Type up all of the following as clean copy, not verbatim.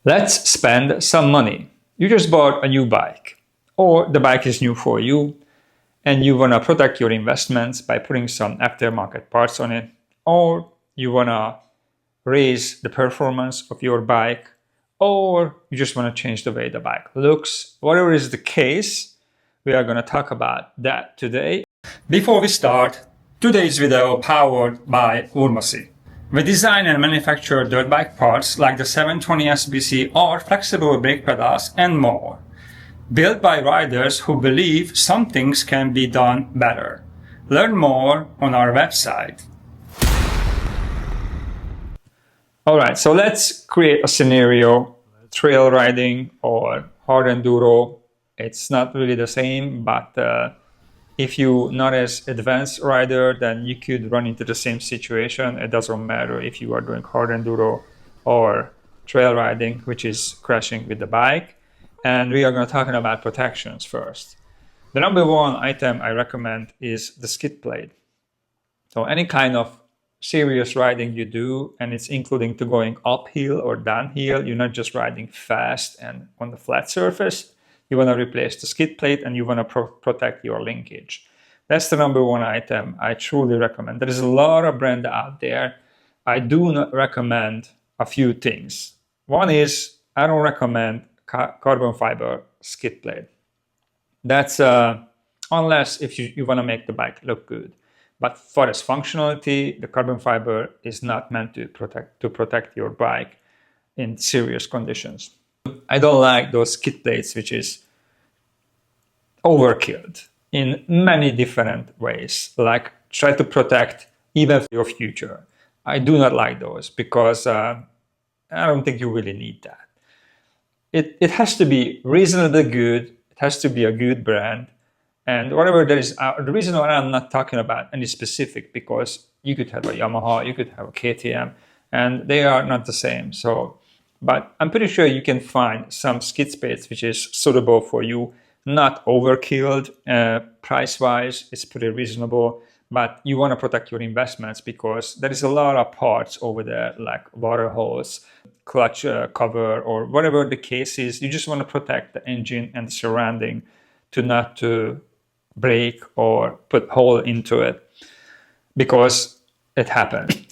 Let's spend some money. You just bought a new bike, or the bike is new for you, and you want to protect your investments by putting some aftermarket parts on it, or you want to raise the performance of your bike, or you just want to change the way the bike looks. Whatever is the case, we are going to talk about that today. Before we start, today's video powered by URMOSI. We design and manufacture dirt bike parts like the 720 SBC or flexible brake pedals and more. Built by riders who believe some things can be done better. Learn more on our website. Alright, so let's create a scenario. Trail riding or hard enduro. It's not really the same, but if you're not as advanced rider, then you could run into the same situation. It doesn't matter if you are doing hard enduro or trail riding, which is crashing with the bike. And we are going to talk about protections first. The number one item I recommend is the skid plate. So any kind of serious riding you do, and it's including to going uphill or downhill, you're not just riding fast and on the flat surface. You want to replace the skid plate and you want to protect your linkage. That's the number one item I truly recommend. There is a lot of brands out there. I do not recommend a few things. One is I don't recommend carbon fiber skid plate. That's unless if you want to make the bike look good. But for its functionality, the carbon fiber is not meant to protect your bike in serious conditions. I don't like those skid plates, which is overkill in many different ways, like try to protect even your future. I do not like those because I don't think you really need that. It has to be reasonably good. It has to be a good brand. And whatever there is, the reason why I'm not talking about any specific, because you could have a Yamaha, you could have a KTM, and they are not the same. But I'm pretty sure you can find some skid plates which is suitable for you, not overkilled. Price-wise, it's pretty reasonable, but you want to protect your investments because there is a lot of parts over there, like water hose, clutch cover, or whatever the case is. You just want to protect the engine and the surrounding to not to break or put hole into it because it happened.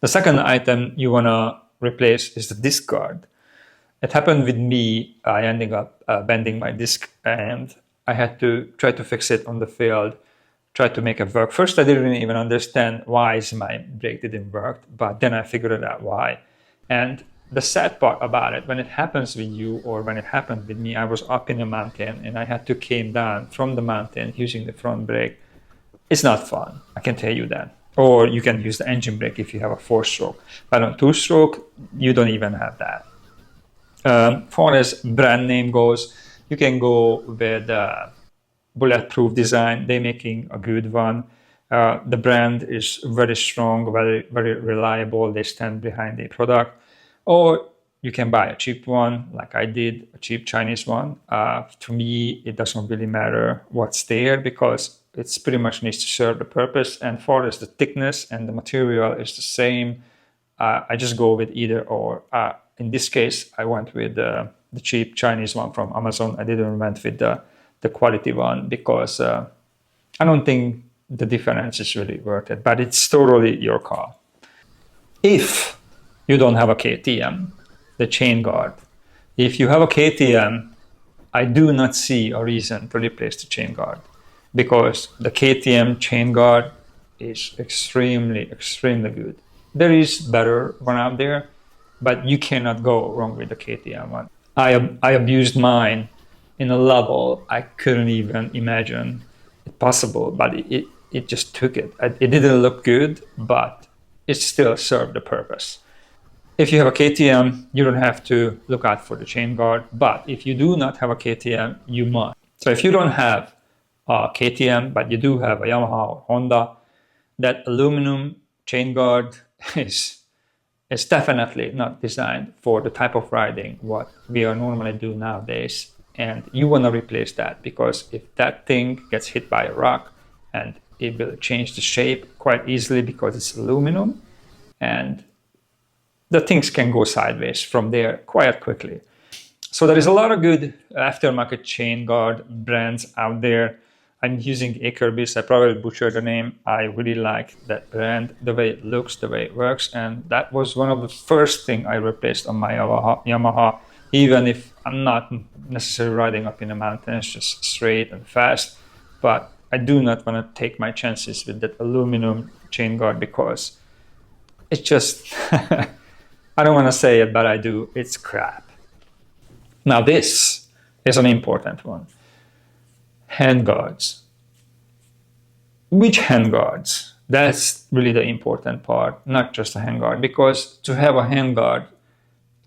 The second item you want to replace is the disc guard. It happened with me. I ended up bending my disc and I had to try to fix it on the field, try to make it work. First, I didn't even understand why my brake didn't work, but then I figured out why. And the sad part about it, when it happens with you or when it happened with me, I was up in a mountain and I had to came down from the mountain using the front brake. It's not fun, I can tell you that. Or you can use the engine brake if you have a 4-stroke. But on 2-stroke, you don't even have that. Far as brand name goes, you can go with Bulletproof Design. They're making a good one. The brand is very strong, very, very reliable. They stand behind the product. Or you can buy a cheap one, like I did, a cheap Chinese one. To me, it doesn't really matter what's there because it's pretty much needs to serve the purpose. And far as the thickness and the material is the same, I just go with either or. In this case, I went with the cheap Chinese one from Amazon. I didn't went with the quality one because I don't think the difference is really worth it, but it's totally your call. If you don't have a KTM, the chain guard. If you have a KTM, I do not see a reason to replace the chain guard because the KTM chain guard is extremely, extremely good. There is better one out there, but you cannot go wrong with the KTM one. I abused mine in a level I couldn't even imagine it possible, but it just took it. It didn't look good, but it still served the purpose. If you have a KTM, you don't have to look out for the chain guard, but if you do not have a KTM, you must. So if you don't have a KTM, but you do have a Yamaha or Honda, that aluminum chain guard is definitely not designed for the type of riding what we are normally do nowadays. And you want to replace that because if that thing gets hit by a rock, and it will change the shape quite easily because it's aluminum, and the things can go sideways from there quite quickly. So there is a lot of good aftermarket chain guard brands out there. I'm using Acrebis. I probably butchered the name. I really like that brand, the way it looks, the way it works. And that was one of the first things I replaced on my Yamaha, even if I'm not necessarily riding up in the mountains, just straight and fast. But I do not want to take my chances with that aluminum chain guard because it's just, I don't want to say it, but I do. It's crap. Now this is an important one. Handguards. Which handguards? That's really the important part, not just a handguard. Because to have a handguard,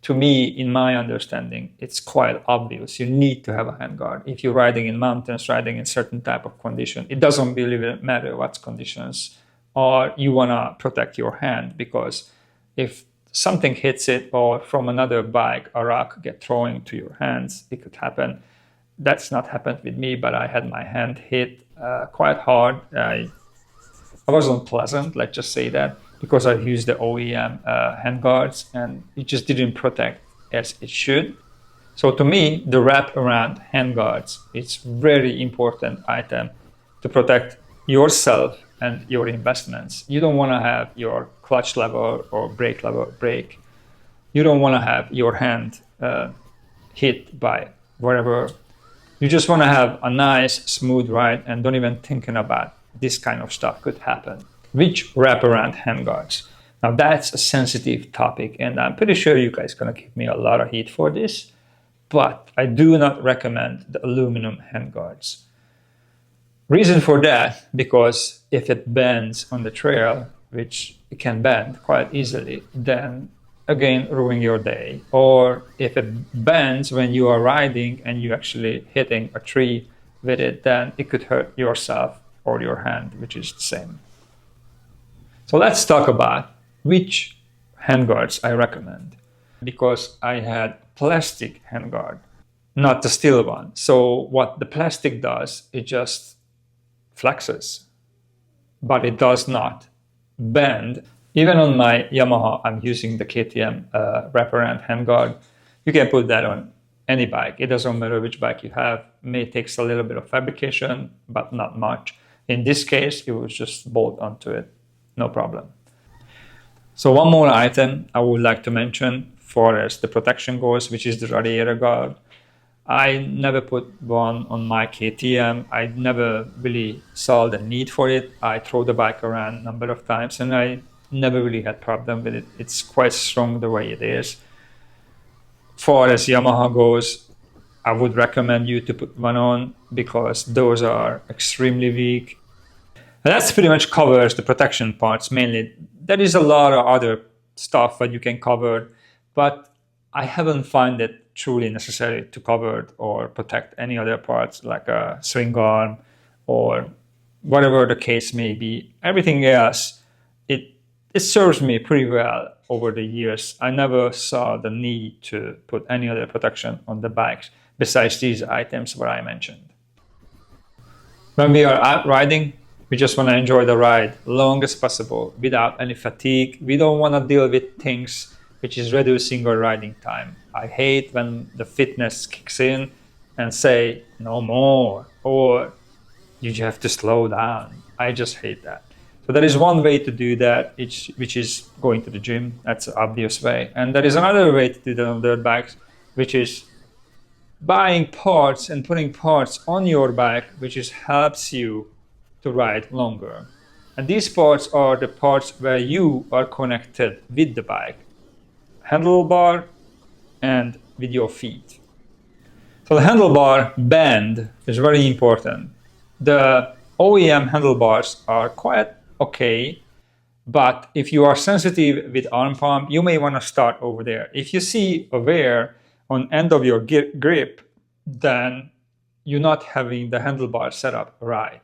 to me, in my understanding, it's quite obvious. You need to have a handguard. If you're riding in mountains, riding in certain type of condition, it doesn't really matter what conditions, or you want to protect your hand, because if something hits it or from another bike, a rock get thrown into your hands, it could happen. That's not happened with me, but I had my hand hit quite hard. I wasn't pleasant, let's just say that, because I used the OEM handguards and it just didn't protect as it should. So to me, the wrap-around handguards, it's very important item to protect yourself and your investments. You don't want to have your clutch lever or brake lever break. You don't want to have your hand hit by whatever. You just want to have a nice, smooth ride and don't even thinking about this kind of stuff could happen. Which wraparound handguards? Now that's a sensitive topic and I'm pretty sure you guys are going to give me a lot of heat for this, but I do not recommend the aluminum handguards. Reason for that, because if it bends on the trail, which it can bend quite easily, then again ruin your day. Or if it bends when you are riding and you actually hitting a tree with it, then it could hurt yourself or your hand, which is the same. So let's talk about which handguards I recommend, because I had plastic handguard, not the steel one. So what the plastic does, it just flexes, but it does not bend. Even on my Yamaha, I'm using the KTM wraparound handguard. You can put that on any bike. It doesn't matter which bike you have. May takes a little bit of fabrication, but not much. In this case, it was just bolt onto it, no problem. So one more item I would like to mention for as the protection goes, which is the radiator guard. I never put one on my KTM. I never really saw the need for it. I throw the bike around a number of times and I never really had problem with it. It's quite strong the way it is. Far as Yamaha goes, I would recommend you to put one on because those are extremely weak. And that's pretty much covers the protection parts mainly. There is a lot of other stuff that you can cover, but I haven't found it truly necessary to cover or protect any other parts like a swing arm or whatever the case may be. Everything else, it serves me pretty well over the years. I never saw the need to put any other protection on the bikes besides these items that I mentioned. When we are out riding, we just want to enjoy the ride long as possible without any fatigue. We don't want to deal with things which is reducing our riding time. I hate when the fitness kicks in and say no more or you have to slow down. I just hate that. So there is one way to do that, which is going to the gym. That's an obvious way. And there is another way to do that on dirt bikes, which is buying parts and putting parts on your bike, which helps you to ride longer. And these parts are the parts where you are connected with the bike, handlebar and with your feet. So the handlebar bend is very important. The OEM handlebars are quite okay, but if you are sensitive with arm pump, you may want to start over there. If you see a wear on end of your grip, then you're not having the handlebar set up right.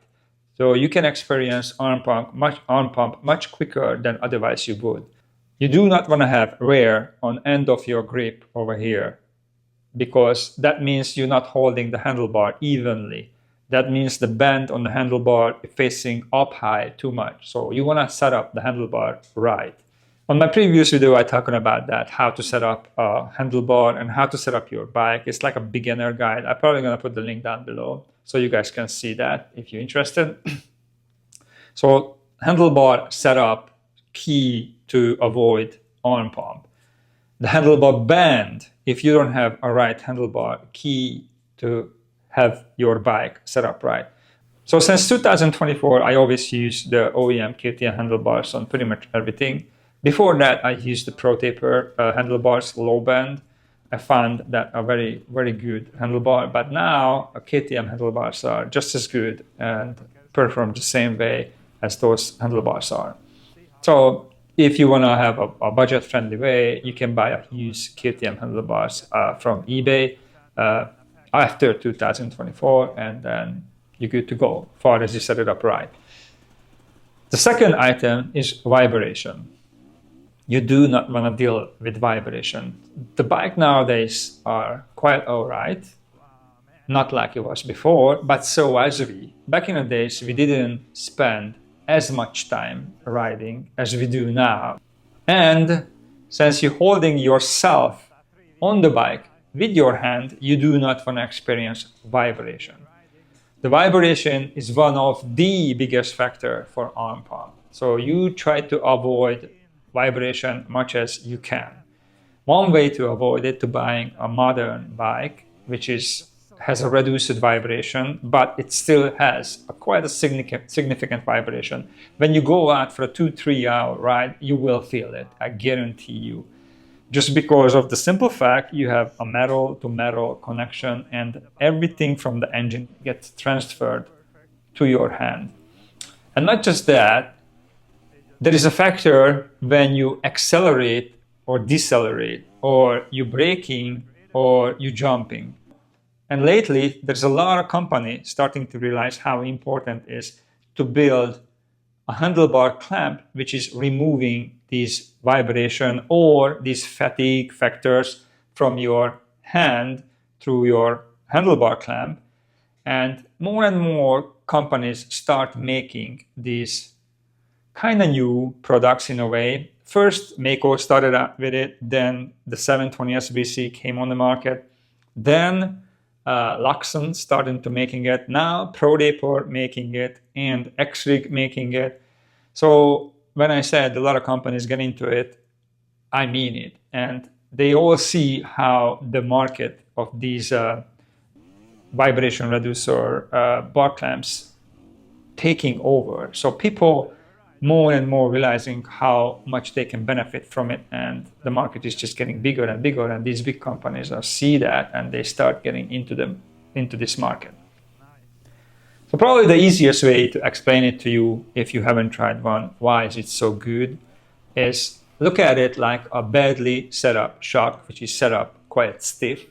So you can experience arm pump much quicker than otherwise you would. You do not want to have wear on end of your grip over here, because that means you're not holding the handlebar evenly. That means the bend on the handlebar is facing up high too much. So you want to set up the handlebar right. On my previous video, I talked about that, how to set up a handlebar and how to set up your bike. It's like a beginner guide. I'm probably going to put the link down below so you guys can see that if you're interested. So handlebar setup, key to avoid arm pump. The handlebar bend, if you don't have a right handlebar, key to have your bike set up right. So since 2024, I always use the OEM KTM handlebars on pretty much everything. Before that, I used the Pro Taper handlebars, low bend. I found that a very, very good handlebar. But now KTM handlebars are just as good and perform the same way as those handlebars are. So if you want to have a budget-friendly way, you can buy a used KTM handlebars from eBay after 2024, and then you're good to go, as far as you set it up right. The second item is vibration. You do not want to deal with vibration. The bike nowadays are quite all right, not like it was before, but so was we. Back in the days, we didn't spend as much time riding as we do now. And since you're holding yourself on the bike with your hand, you do not want to experience vibration. The vibration is one of the biggest factor for arm pump. So you try to avoid vibration much as you can. One way to avoid it, to buying a modern bike, which has a reduced vibration, but it still has quite a significant vibration. When you go out for a 2-3 hour ride, you will feel it, I guarantee you. Just because of the simple fact you have a metal to metal connection and everything from the engine gets transferred to your hand. And not just that, there is a factor when you accelerate or decelerate, or you're braking or you're jumping. And lately, there's a lot of companies starting to realize how important it is to build a handlebar clamp, which is removing these vibration or these fatigue factors from your hand through your handlebar clamp. And more companies start making these kind of new products in a way. First, Mako started out with it, then the 720 SBC came on the market, then Luxon started to making it, now Pro Taper making it, and X-Rig making it. So when I said a lot of companies get into it, I mean it. And they all see how the market of these vibration reducer bar clamps taking over. So people more and more realizing how much they can benefit from it, and the market is just getting bigger and bigger, and these big companies see that and they start getting into this market. So probably the easiest way to explain it to you, if you haven't tried one, why is it so good, is look at it like a badly set up shock, which is set up quite stiff,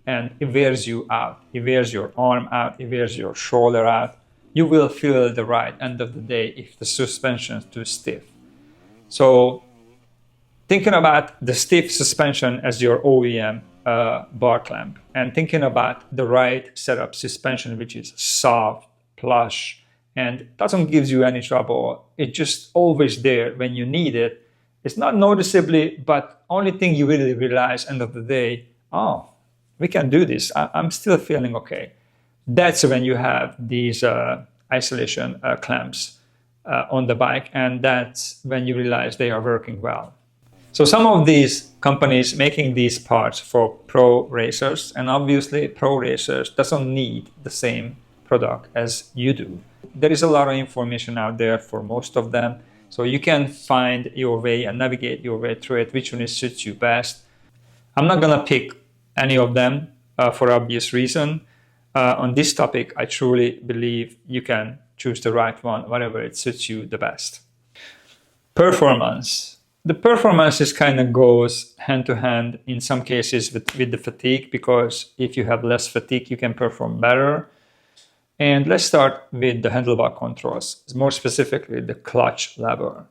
and it wears you out. It wears your arm out, it wears your shoulder out. You will feel the right end of the day if the suspension is too stiff. So thinking about the stiff suspension as your OEM bar clamp, and thinking about the right setup suspension, which is soft, plush, and doesn't give you any trouble. It's just always there when you need it. It's not noticeably, but only thing you really realize end of the day, oh, we can do this. I'm still feeling okay. That's when you have these isolation clamps on the bike, and that's when you realize they are working well. So some of these companies making these parts for pro racers, and obviously pro racers doesn't need the same product as you do. There is a lot of information out there for most of them, so you can find your way and navigate your way through it, which one suits you best. I'm not gonna pick any of them for obvious reason. On this topic, I truly believe you can choose the right one, whatever it suits you the best. Performance. The performance is kind of goes hand to hand in some cases with the fatigue, because if you have less fatigue, you can perform better. And let's start with the handlebar controls, more specifically the clutch lever.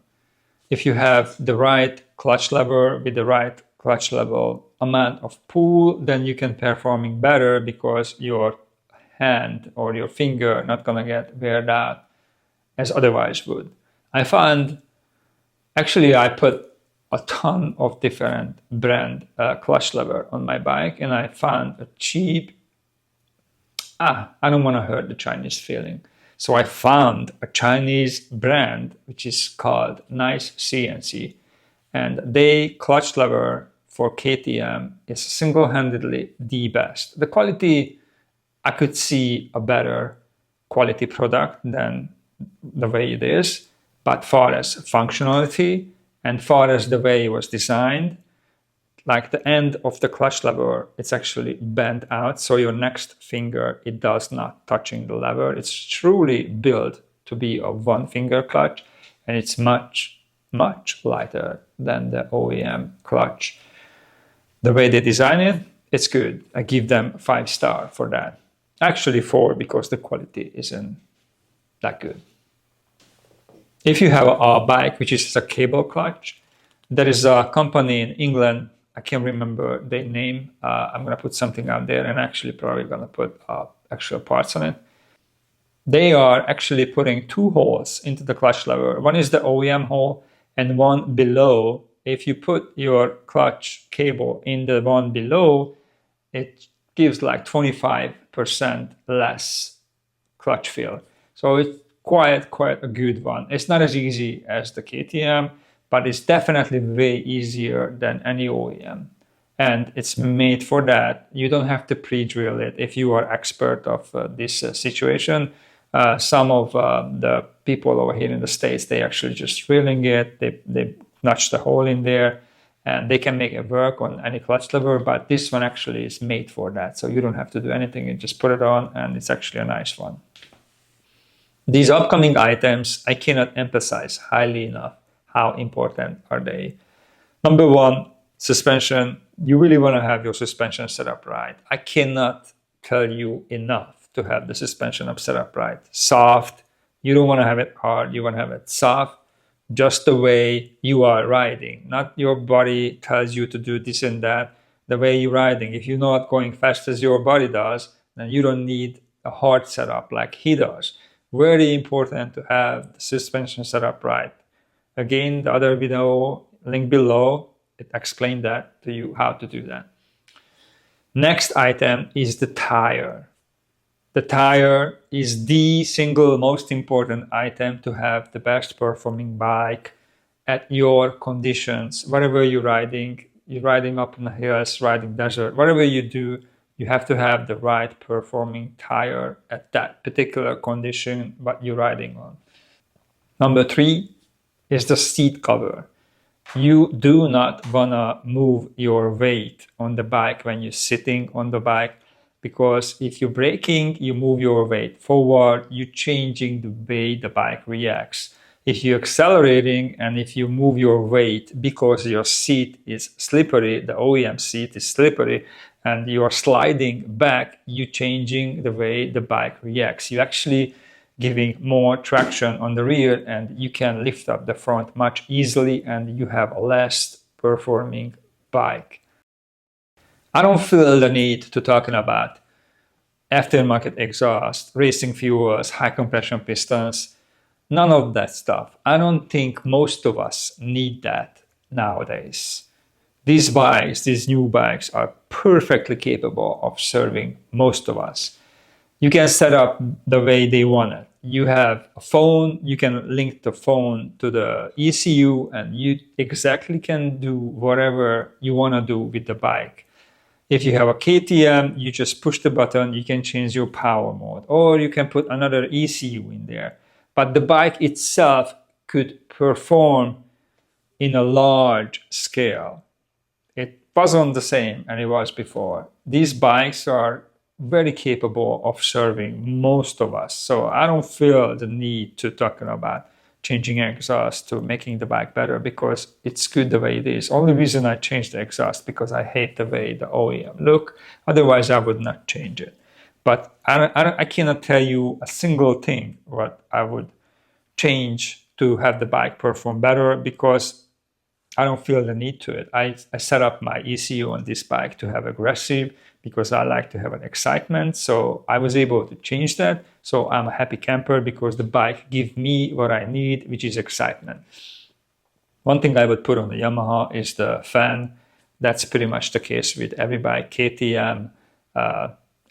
If you have the right clutch lever with the right clutch level amount of pull, then you can performing better because your hand or your finger not gonna get weared out as otherwise would. I found, actually I put a ton of different brand clutch lever on my bike, and I found a cheap, I don't want to hurt the Chinese feeling. So I found a Chinese brand which is called Nice CNC, and they clutch lever for KTM is single-handedly the best. The quality, I could see a better quality product than the way it is, but far as functionality and far as the way it was designed, like the end of the clutch lever, it's actually bent out. So your next finger, it does not touching the lever. It's truly built to be a one finger clutch, and it's much, much lighter than the OEM clutch. The way they design it, it's good. I give them 5-star for that. Actually 4, because the quality isn't that good. If you have a bike which is a cable clutch, there is a company in England, I can't remember their name. I'm going to put something out there, and actually probably going to put actual parts on it. They are actually putting 2 holes into the clutch lever. One is the OEM hole, and one below. If you put your clutch cable in the one below, it gives like 25% less clutch feel. So it's quite a good one. It's not as easy as the KTM, but it's definitely way easier than any OEM. And it's made for that. You don't have to pre-drill it if you are expert of this situation. Some of the people over here in the States, they actually just drilling it. They notch the hole in there, and they can make it work on any clutch lever, but this one actually is made for that. So you don't have to do anything. You just put it on, and it's actually a nice one. These upcoming items, I cannot emphasize highly enough how important are they. Number 1, suspension. You really want to have your suspension set up right. I cannot tell you enough to have the suspension set up right. Soft. You don't want to have it hard. You want to have it soft, just the way you are riding. Not your body tells you to do this and that. The way you're riding. If you're not going fast as your body does, then you don't need a hard setup like he does. Very important to have the suspension set up right. Again, the other video link below, it explained that to you how to do that. Next item is the tire. The tire is the single most important item to have the best performing bike at your conditions. Whatever you're riding up in the hills, riding desert, whatever you do, you have to have the right performing tire at that particular condition what you're riding on. Number 3 is the seat cover. You do not want to move your weight on the bike when you're sitting on the bike, because if you're braking, you move your weight forward, you're changing the way the bike reacts. If you're accelerating and if you move your weight because your seat is slippery, the OEM seat is slippery, and you're sliding back, you're changing the way the bike reacts. You're actually giving more traction on the rear, and you can lift up the front much easily, and you have a less performing bike. I don't feel the need to talking about aftermarket exhaust, racing fuels, high compression pistons, none of that stuff. I don't think most of us need that nowadays. These bikes, these new bikes, are perfectly capable of serving most of us. You can set up the way they want it. You have a phone, you can link the phone to the ECU, and you exactly can do whatever you want to do with the bike. If you have a KTM, you just push the button, you can change your power mode, or you can put another ECU in there. But the bike itself could perform in a large scale. It wasn't the same as it was before. These bikes are very capable of serving most of us. So I don't feel the need to talk about changing exhaust to making the bike better, because it's good the way it is. Only reason I changed the exhaust because I hate the way the OEM look. Otherwise, I would not change it. But I cannot tell you a single thing what I would change to have the bike perform better, because I don't feel the need to it. I set up my ECU on this bike to have aggressive, because I like to have an excitement. So I was able to change that. So I'm a happy camper because the bike gives me what I need, which is excitement. One thing I would put on the Yamaha is the fan. That's pretty much the case with every bike, KTM,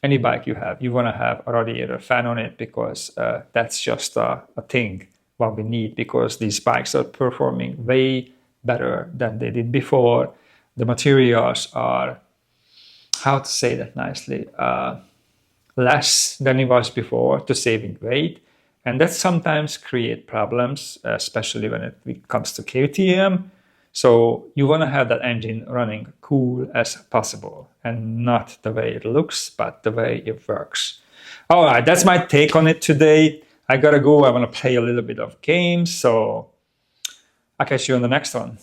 any bike you have. You want to have a radiator fan on it because that's just a thing what we need, because these bikes are performing way better than they did before. The materials are, how to say that nicely, less than it was before to saving weight. And that sometimes create problems, especially when it comes to KTM. So you want to have that engine running cool as possible, and not the way it looks, but the way it works. All right, that's my take on it today. I gotta go. I want to play a little bit of games, so I'll catch you on the next one.